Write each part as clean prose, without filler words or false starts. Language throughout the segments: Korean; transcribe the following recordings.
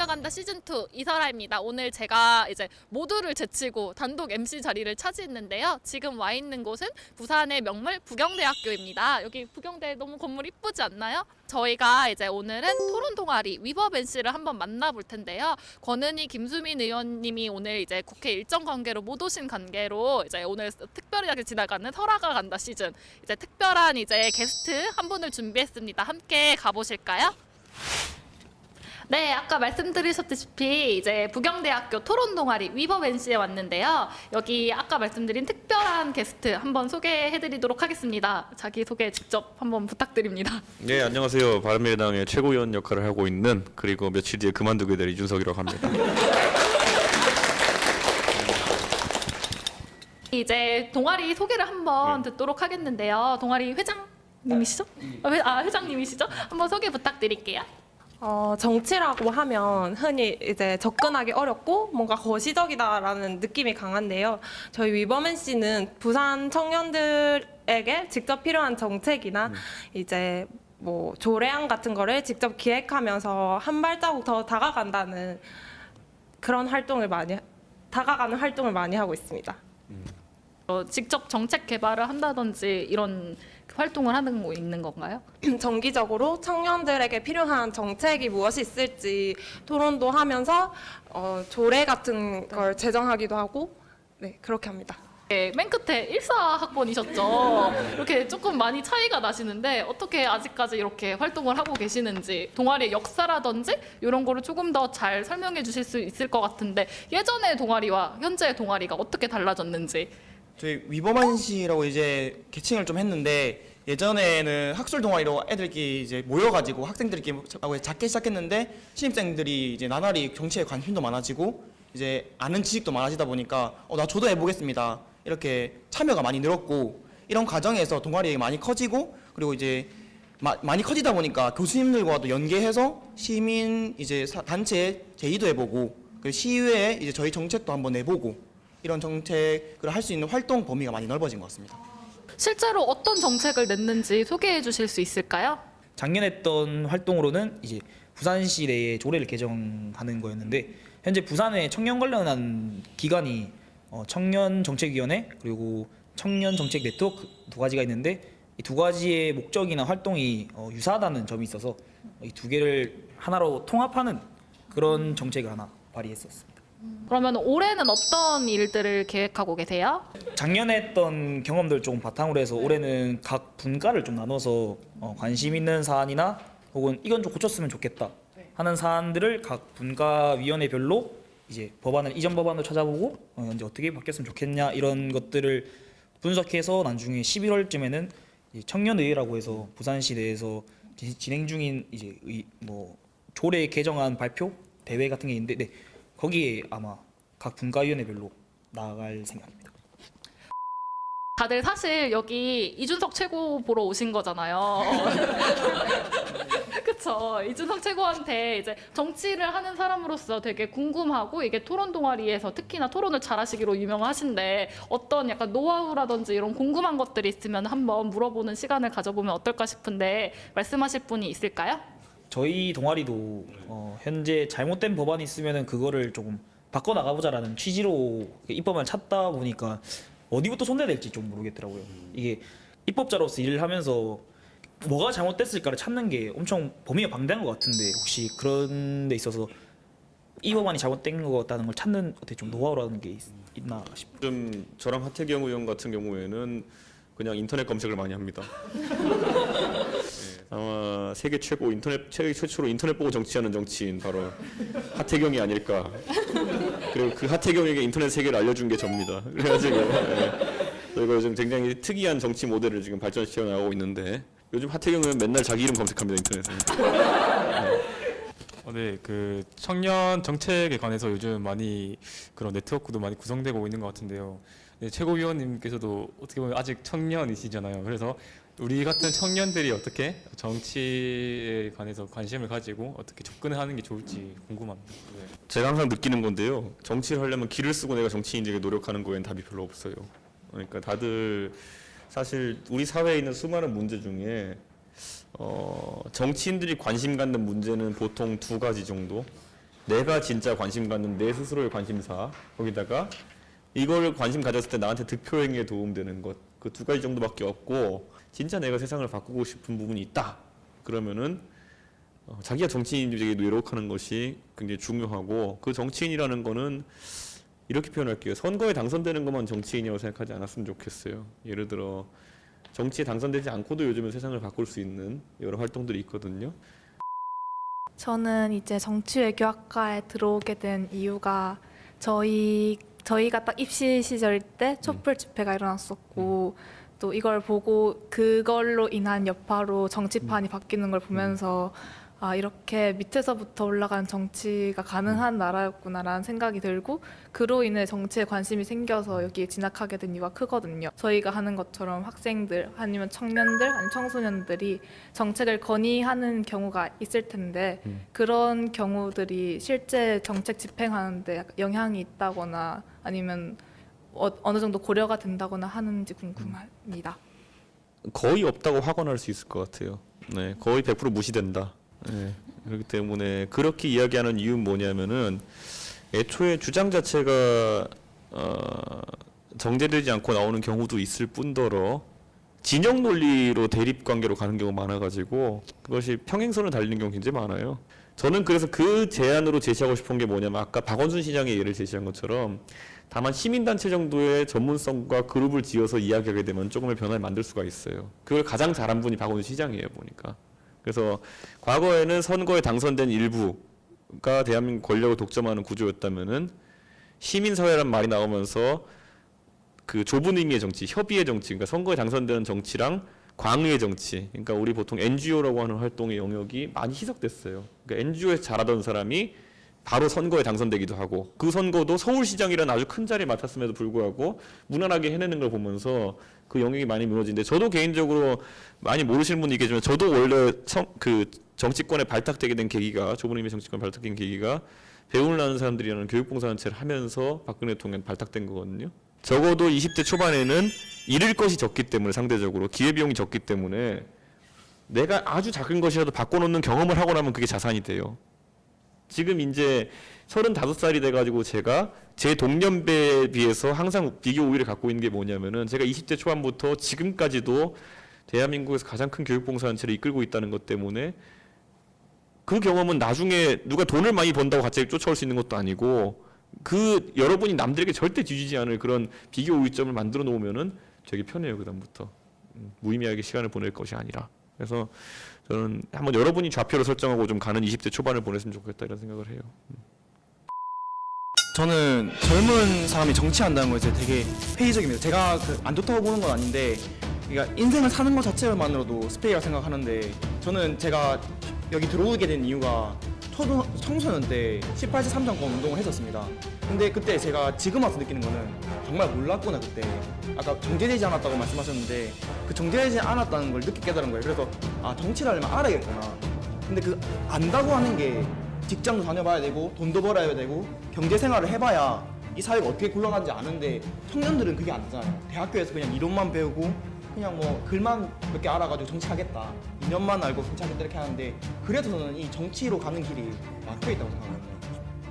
달려간다 시즌2 이설아입니다. 오늘 제가 이제 모두를 제치고 단독 MC 자리를 차지했는데요. 지금 와 있는 곳은 부산의 명물 부경대학교입니다. 여기 부경대 너무 건물 이쁘지 않나요? 저희가 이제 오늘은 토론 동아리 위버벤시를 한번 만나볼 텐데요. 권은희, 김수민 의원님이 오늘 이제 국회 일정 관계로 못 오신 관계로 이제 오늘 특별하게 지나가는 설아가 간다 시즌 이제 특별한 이제 게스트 한 분을 준비했습니다. 함께 가보실까요? 네, 아까 말씀드리셨다시피 이제 부경대학교 토론 동아리 위버벤시에 왔는데요. 여기 아까 말씀드린 특별한 게스트 한번 소개해드리도록 하겠습니다. 자기 소개 직접 한번 부탁드립니다. 네, 안녕하세요. 바른미래당의 최고위원 역할을 하고 있는 그리고 며칠 뒤에 그만두게 될 이준석이라고 합니다. 이제 동아리 소개를 한번 듣도록 하겠는데요. 동아리 회장님이시죠? 회장님이시죠? 한번 소개 부탁드릴게요. 정치라고 하면 흔히 이제 접근하기 어렵고 뭔가 거시적이다라는 느낌이 강한데요. 저희 위버맨씨는 부산 청년들에게 직접 필요한 정책이나 이제 뭐 조례안 같은 거를 직접 기획하면서 한 발자국 더 다가간다는 그런 다가가는 활동을 많이 하고 있습니다. 직접 정책 개발을 한다든지 이런 활동을 하는 거 있는 건가요? 정기적으로 청년들에게 필요한 정책이 무엇이 있을지 토론도 하면서 조례 같은 걸 제정하기도 하고 네, 그렇게 합니다. 네, 맨 끝에 14학번이셨죠? 이렇게 조금 많이 차이가 나시는데 어떻게 아직까지 이렇게 활동을 하고 계시는지 동아리의 역사라든지 이런 거를 조금 더 잘 설명해 주실 수 있을 것 같은데 예전의 동아리와 현재의 동아리가 어떻게 달라졌는지. 저희 위버만시라고 이제 개칭을 좀 했는데 예전에는 학술 동아리로 애들끼리 이제 모여가지고 학생들끼리 하고 작게 시작했는데 신입생들이 이제 나날이 정치에 관심도 많아지고 이제 아는 지식도 많아지다 보니까 나 저도 해보겠습니다 이렇게 참여가 많이 늘었고 이런 과정에서 동아리가 많이 커지고 그리고 이제 많이 커지다 보니까 교수님들과도 연계해서 시민 이제 단체 제의도 해보고 그리고 시의회에 이제 저희 정책도 한번 내보고 이런 정책을 할 수 있는 활동 범위가 많이 넓어진 것 같습니다. 실제로 어떤 정책을 냈는지 소개해 주실 수 있을까요? 작년에 했던 활동으로는 이제 부산시 내에 조례를 개정하는 거였는데 현재 부산에 청년 관련한 기관이 청년정책위원회 그리고 청년정책 네트워크 두 가지가 있는데 이 두 가지의 목적이나 활동이 유사하다는 점이 있어서 이 두 개를 하나로 통합하는 그런 정책을 하나 발의했었습니다. 그러면 올해는 어떤 일들을 계획하고 계세요? 작년에 했던 경험들 조금 바탕으로 해서 올해는 각 분과를 좀 나눠서 관심 있는 사안이나 혹은 이건 좀 고쳤으면 좋겠다 하는 사안들을 각 분과위원회별로 이제 이전 법안을 찾아보고 현재 어떻게 바뀌었으면 좋겠냐 이런 것들을 분석해서 나중에 11월쯤에는 청년의회라고 해서 부산시 내에서 진행 중인 이제 뭐 조례 개정안 발표 대회 같은 게 있는데 네. 거기에 아마 각 분과위원회별로 나아갈 생각입니다. 다들 사실 여기 이준석 최고 보러 오신 거잖아요. 그쵸? 이준석 최고한테 이제 정치를 하는 사람으로서 되게 궁금하고 이게 토론 동아리에서 특히나 토론을 잘하시기로 유명하신데 어떤 약간 노하우라든지 이런 궁금한 것들이 있으면 한번 물어보는 시간을 가져보면 어떨까 싶은데 말씀하실 분이 있을까요? 저희 동아리도 현재 잘못된 법안이 있으면은 그거를 조금 바꿔 나가보자라는 취지로 입법안을 찾다 보니까 어디부터 손대야 될지 좀 모르겠더라고요. 이게 입법자로서 일을 하면서 뭐가 잘못됐을까를 찾는 게 엄청 범위가 방대한 것 같은데 혹시 그런 데 있어서 이 법안이 잘못된 것 같다는 걸 찾는 어떻게 좀 노하우라는 게 있나 싶어요. 좀 저랑 하태경 의원 같은 경우에는 그냥 인터넷 검색을 많이 합니다. 아마 세계 최초로 인터넷 보고 정치하는 정치인 바로 하태경이 아닐까. 그리고 그 하태경에게 인터넷 세계를 알려준 게 접니다. 그래가지고 저희가 요즘 굉장히 특이한 정치 모델을 지금 발전시켜 나가고 있는데 요즘 하태경은 맨날 자기 이름 검색합니다 인터넷에. 네, 그 청년 정책에 관해서 요즘 많이 그런 네트워크도 많이 구성되고 있는 것 같은데요. 네, 최고위원님께서도 어떻게 보면 아직 청년이시잖아요. 그래서 우리 같은 청년들이 어떻게 정치에 관해서 관심을 가지고 어떻게 접근을 하는 게 좋을지 궁금합니다. 네. 제가 항상 느끼는 건데요. 정치를 하려면 길을 쓰고 내가 정치인 되게 노력하는 거에는 답이 별로 없어요. 그러니까 다들 사실 우리 사회에 있는 수많은 문제 중에 정치인들이 관심 갖는 문제는 보통 두 가지 정도. 내가 진짜 관심 갖는 내 스스로의 관심사 거기다가 이걸 관심 가졌을 때 나한테 득표행위에 도움되는 것 그 두 가지 정도밖에 없고 진짜 내가 세상을 바꾸고 싶은 부분이 있다 그러면은 자기가 정치인에게 노력하는 것이 굉장히 중요하고 그 정치인이라는 거는 이렇게 표현할게요. 선거에 당선되는 것만 정치인이라고 생각하지 않았으면 좋겠어요. 예를 들어 정치에 당선되지 않고도 요즘은 세상을 바꿀 수 있는 여러 활동들이 있거든요. 저는 이제 정치외교학과에 들어오게 된 이유가 저희가 딱 입시 시절 때 촛불 집회가 일어났었고 또 이걸 보고 그걸로 인한 여파로 정치판이 바뀌는 걸 보면서 아, 이렇게 밑에서부터 올라가는 정치가 가능한 나라였구나라는 생각이 들고 그로 인해 정치에 관심이 생겨서 여기에 진학하게 된 이유가 크거든요. 저희가 하는 것처럼 학생들 아니면 청년들 아니면 청소년들이 정책을 건의하는 경우가 있을 텐데 그런 경우들이 실제 정책 집행하는데 영향이 있다거나 아니면 어느 정도 고려가 된다거나 하는지 궁금합니다. 거의 없다고 확언할 수 있을 것 같아요. 네, 거의 100% 무시된다. 네, 그렇기 때문에 그렇게 이야기하는 이유는 뭐냐면은 애초에 주장 자체가 정제되지 않고 나오는 경우도 있을 뿐더러 진영 논리로 대립 관계로 가는 경우가 많아가지고 그것이 평행선을 달리는 경우 굉장히 많아요. 저는 그래서 그 제안으로 제시하고 싶은 게 뭐냐면 아까 박원순 시장의 예를 제시한 것처럼 다만 시민단체 정도의 전문성과 그룹을 지어서 이야기하게 되면 조금의 변화를 만들 수가 있어요. 그걸 가장 잘한 분이 박원순 시장이에요, 보니까. 그래서 과거에는 선거에 당선된 일부가 대한민국 권력을 독점하는 구조였다면은 시민사회란 말이 나오면서 그 좁은 의미의 정치, 협의의 정치, 그러니까 선거에 당선되는 정치랑 광의의 정치, 그러니까 우리 보통 NGO라고 하는 활동의 영역이 많이 희석됐어요. 그러니까 NGO에서 잘하던 사람이 바로 선거에 당선되기도 하고 그 선거도 서울시장이라는 아주 큰 자리에 맡았음에도 불구하고 무난하게 해내는 걸 보면서 그 영역이 많이 무너지는데 저도 개인적으로 많이 모르시는 분이 계시지만 저도 원래 그 정치권에 발탁되게 된 계기가 좁은 의미의 정치권에 발탁된 계기가 배움을 나눈 사람들이라는 교육봉사단체를 하면서 박근혜 대통령 발탁된 거거든요. 적어도 20대 초반에는 잃을 것이 적기 때문에 상대적으로 기회비용이 적기 때문에 내가 아주 작은 것이라도 바꿔놓는 경험을 하고 나면 그게 자산이 돼요. 지금 이제 35살이 돼가지고 제가 제 동년배에 비해서 항상 비교 우위를 갖고 있는 게 뭐냐면은 제가 20대 초반부터 지금까지도 대한민국에서 가장 큰 교육봉사단체를 이끌고 있다는 것 때문에 그 경험은 나중에 누가 돈을 많이 번다고 갑자기 쫓아올 수 있는 것도 아니고 그 여러분이 남들에게 절대 뒤지지 않을 그런 비교 우위점을 만들어 놓으면은 되게 편해요. 그다음부터 무의미하게 시간을 보낼 것이 아니라. 그래서 저는 한번 여러분이 좌표를 설정하고 좀 가는 20대 초반을 보냈으면 좋겠다 이런 생각을 해요. 저는 젊은 사람이 정치한다는 것에 되게 회의적입니다. 제가 안 좋다고 보는 건 아닌데, 그러니까 인생을 사는 것 자체만으로도 스페이라 생각하는데, 저는 제가 여기 들어오게 된 이유가 청소년 때 18세 3정권 운동을 했었습니다. 근데 그때 제가 지금 와서 느끼는 거는 정말 몰랐구나 그때. 아까 정제되지 않았다고 말씀하셨는데 그 정제되지 않았다는 걸 늦게 깨달은 거예요. 그래서 아, 정치를 하려면 알아야겠구나. 근데 그 안다고 하는 게 직장도 다녀봐야 되고 돈도 벌어야 되고 경제 생활을 해봐야 이 사회가 어떻게 굴러가는지 아는데 청년들은 그게 안 되잖아요. 대학교에서 그냥 이론만 배우고 그냥 뭐 글만 몇 개 알아가지고 정치하겠다 2년만 알고 정치하겠다 이렇게 하는데, 그래서 저는 이 정치로 가는 길이 막혀있다고 생각하거든요.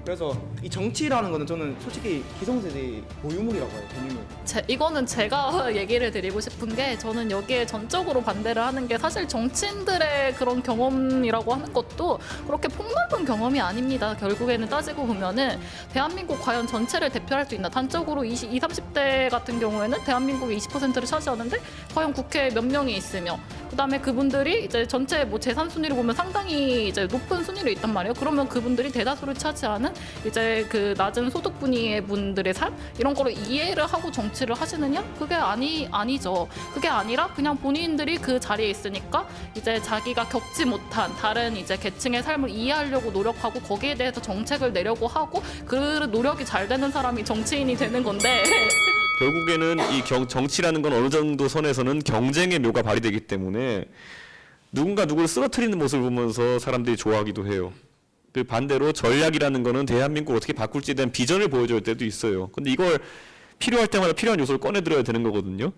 그래서 이 정치라는 거는 저는 솔직히 기성세대의 고유물이라고 해요. 고유물. 이거는 제가 얘기를 드리고 싶은 게 저는 여기에 전적으로 반대를 하는 게 사실 정치인들의 그런 경험이라고 하는 것도 그렇게 폭넓은 경험이 아닙니다. 결국에는 따지고 보면은 대한민국 과연 전체를 대표할 수 있나. 단적으로 20, 30대 같은 경우에는 대한민국의 20%를 차지하는데 과연 국회에 몇 명이 있으며 그다음에 그분들이 이제 전체 뭐 재산 순위를 보면 상당히 이제 높은 순위로 있단 말이에요. 그러면 그분들이 대다수를 차지하는 이제 그 낮은 소득 분위의 분들의 삶 이런 거를 이해를 하고 정치를 하시느냐? 그게 아니죠. 그게 아니라 그냥 본인들이 그 자리에 있으니까 이제 자기가 겪지 못한 다른 이제 계층의 삶을 이해하려고 노력하고 거기에 대해서 정책을 내려고 하고 그 노력이 잘 되는 사람이 정치인이 되는 건데 결국에는 이 정치라는 건 어느 정도 선에서는 경쟁의 묘가 발휘되기 때문에 누군가 누구를 쓰러뜨리는 모습을 보면서 사람들이 좋아하기도 해요. 그 반대로 전략이라는 거는 대한민국을 어떻게 바꿀지에 대한 비전을 보여줄 때도 있어요. 근데 이걸 필요할 때마다 필요한 요소를 꺼내들어야 되는 거거든요.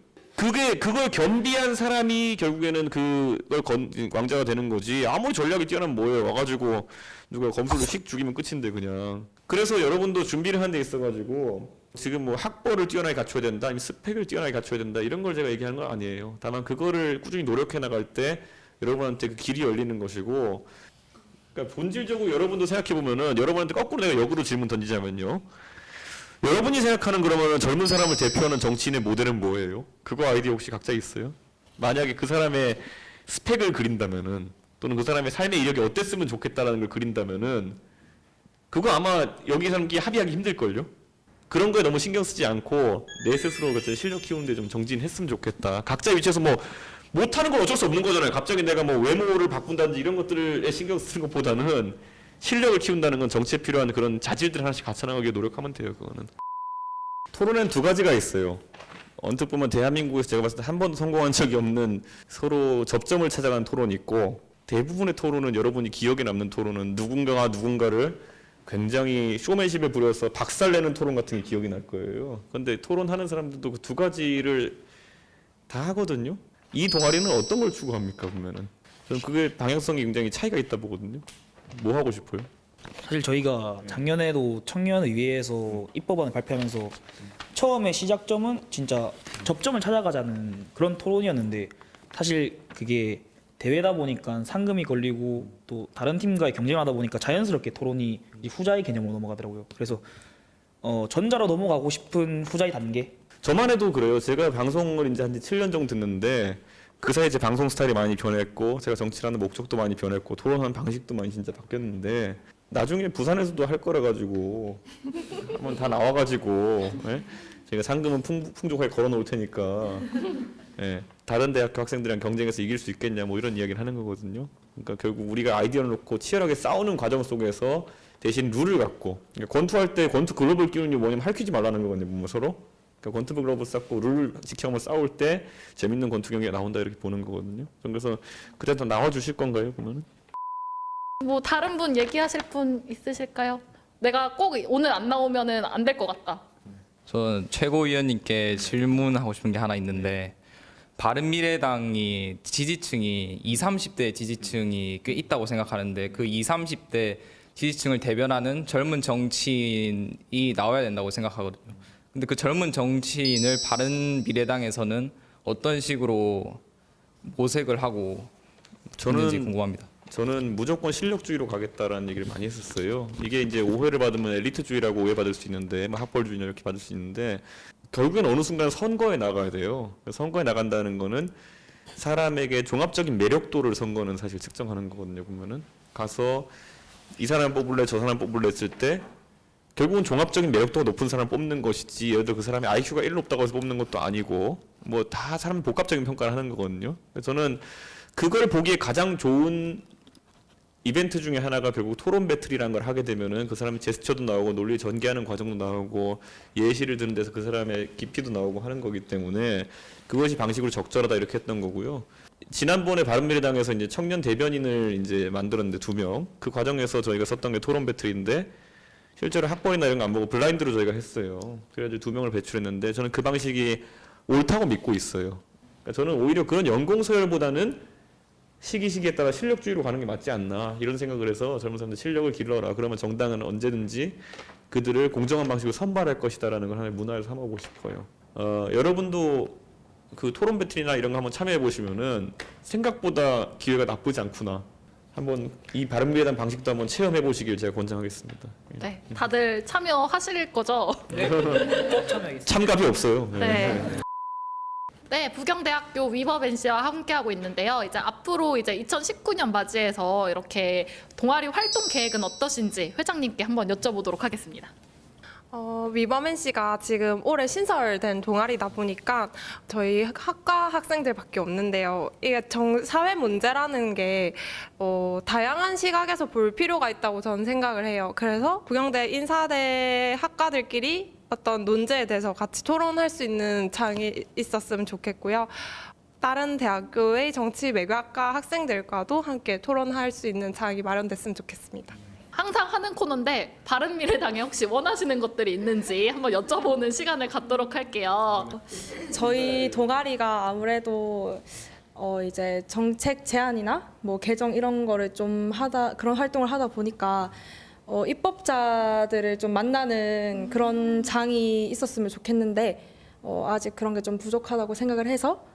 그걸 겸비한 사람이 결국에는 왕자가 되는 거지. 아무리 전략이 뛰어나면 뭐예요? 와가지고 누가 검술로 씩 죽이면 끝인데 그냥. 그래서 여러분도 준비를 한 데 있어가지고 지금 뭐 학벌을 뛰어나게 갖춰야 된다, 아니면 스펙을 뛰어나게 갖춰야 된다 이런 걸 제가 얘기하는 건 아니에요. 다만 그거를 꾸준히 노력해 나갈 때 여러분한테 그 길이 열리는 것이고, 그러니까 본질적으로 여러분도 생각해 보면은 여러분한테 거꾸로 내가 역으로 질문 던지자면요. 여러분이 생각하는 그러면 젊은 사람을 대표하는 정치인의 모델은 뭐예요? 그거 아이디어 혹시 각자 있어요? 만약에 그 사람의 스펙을 그린다면은, 또는 그 사람의 삶의 이력이 어땠으면 좋겠다라는 걸 그린다면은, 그거 아마 여기 사람끼리 합의하기 힘들걸요? 그런 거에 너무 신경 쓰지 않고 내 스스로 실력 키우는데 좀 정진했으면 좋겠다. 각자 위치에서 뭐 못하는 건 어쩔 수 없는 거잖아요. 갑자기 내가 뭐 외모를 바꾼다든지 이런 것들에 신경 쓰는 것보다는 실력을 키운다는 건 정치에 필요한 그런 자질들 하나씩 갖춰 나가기 노력하면 돼요. 그거는. 토론에는 두 가지가 있어요. 언뜻 보면 대한민국에서 제가 봤을 때 한 번도 성공한 적이 없는 서로 접점을 찾아가는 토론이 있고, 대부분의 토론은 여러분이 기억에 남는 토론은 누군가가 누군가를 굉장히 쇼맨십에 부려서 박살내는 토론 같은 게 기억이 날 거예요. 그런데 토론하는 사람들도 그 두 가지를 다 하거든요. 이 동아리는 어떤 걸 추구합니까 보면은? 저는 그게 방향성이 굉장히 차이가 있다 보거든요. 뭐 하고 싶어요? 사실 저희가 작년에도 청년의회에서 입법안을 발표하면서 처음에 시작점은 진짜 접점을 찾아가자는 그런 토론이었는데, 사실 그게 대회다 보니까 상금이 걸리고 또 다른 팀과의 경쟁하다 보니까 자연스럽게 토론이 이 후자의 개념으로 넘어가더라고요. 그래서 전자로 넘어가고 싶은 후자의 단계. 저만 해도 그래요. 제가 방송을 이제 한 7년 정도 듣는데 그 사이에 제 방송 스타일이 많이 변했고, 제가 정치라는 목적도 많이 변했고, 토론하는 방식도 많이 진짜 바뀌었는데, 나중에 부산에서도 할 거라 가지고 한번 다 나와가지고, 예? 제가 상금은 풍족하게 걸어놓을 테니까, 예, 다른 대학교 학생들이랑 경쟁해서 이길 수 있겠냐 뭐 이런 이야기를 하는 거거든요. 그러니까 결국 우리가 아이디어를 놓고 치열하게 싸우는 과정 속에서 대신 룰을 갖고, 그러니까 권투할 때 권투 글러브를 끼우는 게 뭐냐면 할퀴지 말라는 거거든요. 뭐 서로. 그러니까 권투 글러브 쌓고 룰 지켜가면서 싸울 때 재밌는 권투 경기가 나온다 이렇게 보는 거거든요. 그래서 그때 더 나와 주실 건가요, 그러면은? 뭐 다른 분 얘기하실 분 있으실까요? 내가 꼭 오늘 안 나오면은 안 될 것 같다. 저는 최고위원님께 질문하고 싶은 게 하나 있는데, 바른미래당이 지지층이 20, 30대 지지층이 꽤 있다고 생각하는데, 그 20, 30대 지지층을 대변하는 젊은 정치인이 나와야 된다고 생각하거든요. 근데 그 젊은 정치인을 바른미래당에서는 어떤 식으로 모색을 하고 있는지 궁금합니다. 저는 무조건 실력주의로 가겠다라는 얘기를 많이 했었어요. 이게 이제 오해를 받으면 엘리트주의라고 오해받을 수 있는데, 뭐 학벌주의나 이렇게 받을 수 있는데, 결국엔 어느 순간 선거에 나가야 돼요. 선거에 나간다는 거는 사람에게 종합적인 매력도를 선거는 사실 측정하는 거거든요. 보면은 가서 이 사람 뽑을래 저 사람 뽑을래 했을 때 결국은 종합적인 매력도가 높은 사람 뽑는 것이지, 예를 들어 그 사람의 IQ가 1 높다고 해서 뽑는 것도 아니고, 뭐 다 사람 복합적인 평가를 하는 거거든요. 그래서 저는 그걸 보기에 가장 좋은 이벤트 중에 하나가 결국 토론 배틀이라는 걸 하게 되면은 그 사람의 제스처도 나오고 논리 전개하는 과정도 나오고 예시를 드는 데서 그 사람의 깊이도 나오고 하는 거기 때문에 그것이 방식으로 적절하다 이렇게 했던 거고요. 지난번에 바른미래당에서 이제 청년 대변인을 이제 만들었는데 2명. 그 과정에서 저희가 썼던 게 토론 배틀인데 실제로 학벌이나 이런 거 안 보고 블라인드로 저희가 했어요. 그래가지고 2명을 배출했는데 저는 그 방식이 옳다고 믿고 있어요. 그러니까 저는 오히려 그런 연공서열보다는 시기에 따라 실력주의로 가는 게 맞지 않나 이런 생각을 해서 젊은 사람들 실력을 길러라. 그러면 정당은 언제든지 그들을 공정한 방식으로 선발할 것이다라는 걸 하나의 문화를 삼아보고 싶어요. 여러분도 그 토론 배틀이나 이런 거 한번 참여해 보시면은 생각보다 기회가 나쁘지 않구나. 한번 이 바른미래당 방식도 한번 체험해 보시길 제가 권장하겠습니다. 네, 다들 참여하실 거죠? 참여하겠습니다. 참갑이 없어요. 네. 네, 부경대학교 위법 NC와 함께하고 있는데요. 이제 앞으로 이제 2019년 맞이해서 이렇게 동아리 활동 계획은 어떠신지 회장님께 한번 여쭤보도록 하겠습니다. 위버맨 씨가 지금 올해 신설된 동아리다 보니까 저희 학과 학생들밖에 없는데요. 이게 사회 문제라는 게 다양한 시각에서 볼 필요가 있다고 저는 생각을 해요. 그래서 부경대 인사대 학과들끼리 어떤 논제에 대해서 같이 토론할 수 있는 장이 있었으면 좋겠고요. 다른 대학교의 정치 외교학과 학생들과도 함께 토론할 수 있는 장이 마련됐으면 좋겠습니다. 항상 하는 코너인데 바른미래당에 혹시 원하시는 것들이 있는지 한번 여쭤보는 시간을 갖도록 할게요. 저희 동아리가 아무래도 이제 정책 제안이나 뭐 개정 이런 거를 좀 그런 활동을 하다 보니까 입법자들을 좀 만나는 그런 장이 있었으면 좋겠는데 아직 그런 게 좀 부족하다고 생각을 해서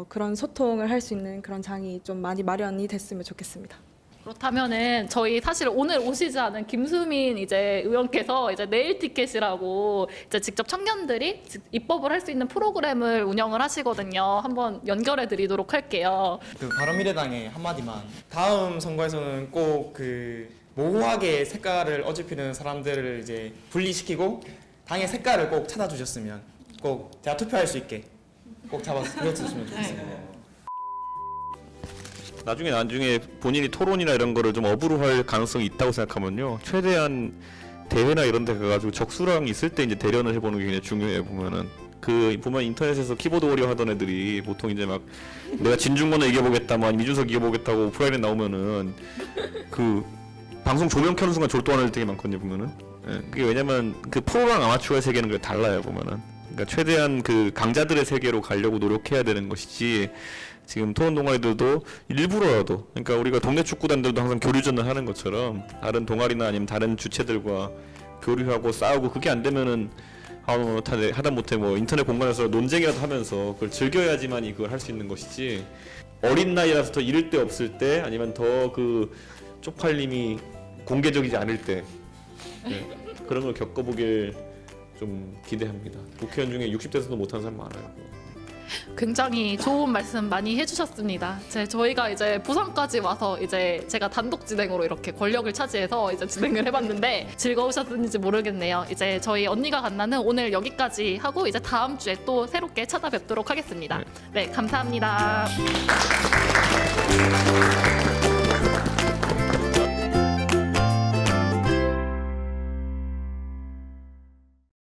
그런 소통을 할 수 있는 그런 장이 좀 많이 마련이 됐으면 좋겠습니다. 그렇다면은 저희 사실 오늘 오시지 않은 김수민 이제 의원께서 이제 내일 티켓이라고 이제 직접 청년들이 입법을 할 수 있는 프로그램을 운영을 하시거든요. 한번 연결해 드리도록 할게요. 그 바른미래당의 한마디만 다음 선거에서는 꼭 그 모호하게 색깔을 어집히는 사람들을 이제 분리시키고 당의 색깔을 꼭 찾아주셨으면 꼭 제가 투표할 수 있게 꼭 잡아주셨으면 좋겠습니다. 나중에 본인이 토론이나 이런 거를 좀 업으로 할 가능성이 있다고 생각하면요. 최대한 대회나 이런 데 가가지고 적수랑 있을 때 이제 대련을 해보는 게 굉장히 중요해요. 보면 인터넷에서 키보드 워리어 하던 애들이 보통 이제 막 내가 진중권을 이겨보겠다, 뭐 아니면 이준석 이겨보겠다고 오프라인에 나오면은 그 방송 조명 켜는 순간 졸도하는 애들 되게 많거든요. 보면은. 예, 그게 왜냐면 그 프로랑 아마추어의 세계는 그게 달라요. 보면은. 그러니까 최대한 그 강자들의 세계로 가려고 노력해야 되는 것이지. 지금 토론 동아리들도 일부러라도, 그러니까 우리가 동네 축구단들도 항상 교류전을 하는 것처럼 다른 동아리나 아니면 다른 주체들과 교류하고 싸우고, 그게 안 되면은 하다못해 뭐 인터넷 공간에서 논쟁이라도 하면서 그걸 즐겨야지만이 그걸 할 수 있는 것이지, 어린 나이라서 더 잃을 데 없을 때 아니면 더 그 쪽팔림이 공개적이지 않을 때, 네, 그런 걸 겪어보길 좀 기대합니다. 국회의원 중에 60대에서도 못하는 사람 많아요. 굉장히 좋은 말씀 많이 해주셨습니다. 저희가 이제 부산까지 와서 이제 제가 단독 진행으로 이렇게 권력을 차지해서 이제 진행을 해봤는데 즐거우셨는지 모르겠네요. 이제 저희 언니가 간다는 오늘 여기까지 하고 이제 다음 주에 또 새롭게 찾아뵙도록 하겠습니다. 네, 감사합니다.